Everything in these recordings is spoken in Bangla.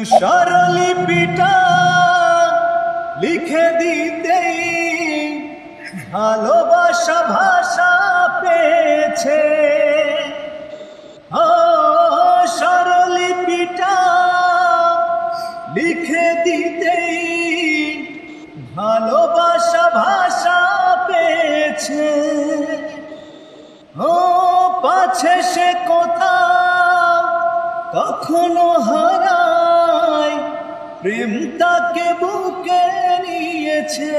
স্বরলিপিটা লিখে দিতেই ভালোবাসা ভাষা পেয়েছে। ও স্বরলিপিটা লিখে দিতেই ভালোবাসা ভাষা পেয়েছে। ও পাছে সে কোথাও কখনো হারায়, প্রেম তাকে বুকে নিয়েছে।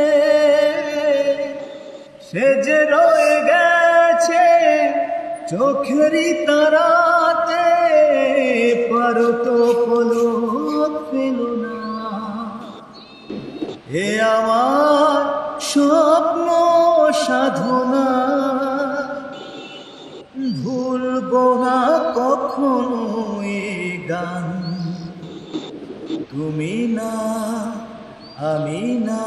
সে যে রয়ে গেছে চোখেরই তারাতে, পারো তো পলক পেল না। এ আমার স্বপ্ন সাধনা, ভুলবো না কখনো এ গান। তুমি না, আমি না,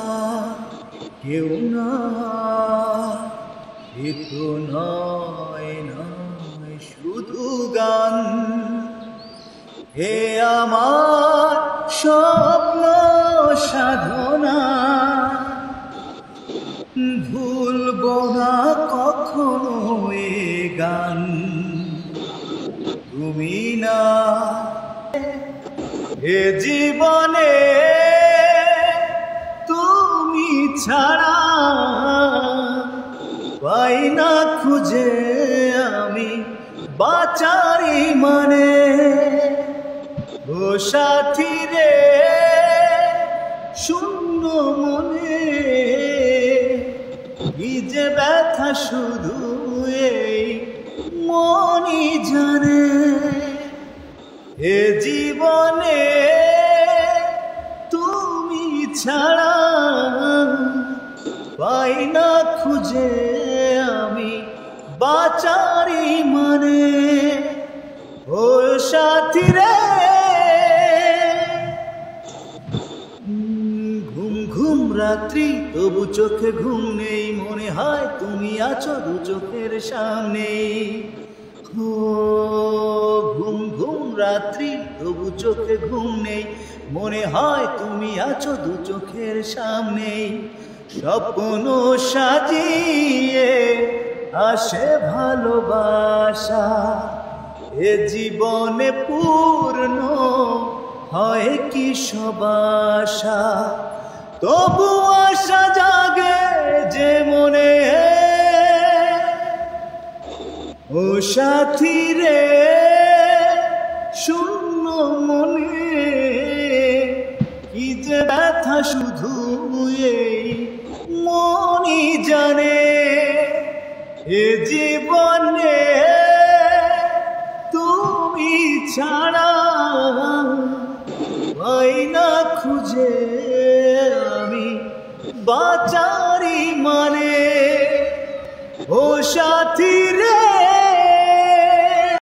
কেউ না, এ তো নয় নয় শুধু গান। এ আমার স্বপ্ন সাধনা, ভুলবো না কখনো এ গান। তুমি না, এ জীবনে তুমি ছাড়া পাই না খুঁজে আমি বাঁচারি মানে। ও সাথী রে শূন্য মনে, কি যে ব্যথা শুধু এই মনই জানে। এ জীবনে তুমি ছাড়া পাই না খুঁজে আমি বাঁচারি মানে। ও সাথী রে ঘুম ঘুম রাত্রি তবু চোখে ঘুম নেই, মনে হয় তুমি আছো দু চোখের সামনে। ও ঘুম ঘুম রাত্রি তবু চোখে ঘুম নেই, মনে হয় তুমি আছো দু চোখের সামনে। স্বপ্ন সাজিয়ে আসে ভালোবাসা, এ জীবনে পূর্ণ হয় কি সব আশা। তবু আশা জাগে যে মনে, ও সাথী রে শূন্য মনে, কি যে ব্যথা শুধু এই মনই জানে। এ জীবনে তুমি ছাড়া পাই না খুঁজে আমি বাঁচারি মানে। ও সাথী রে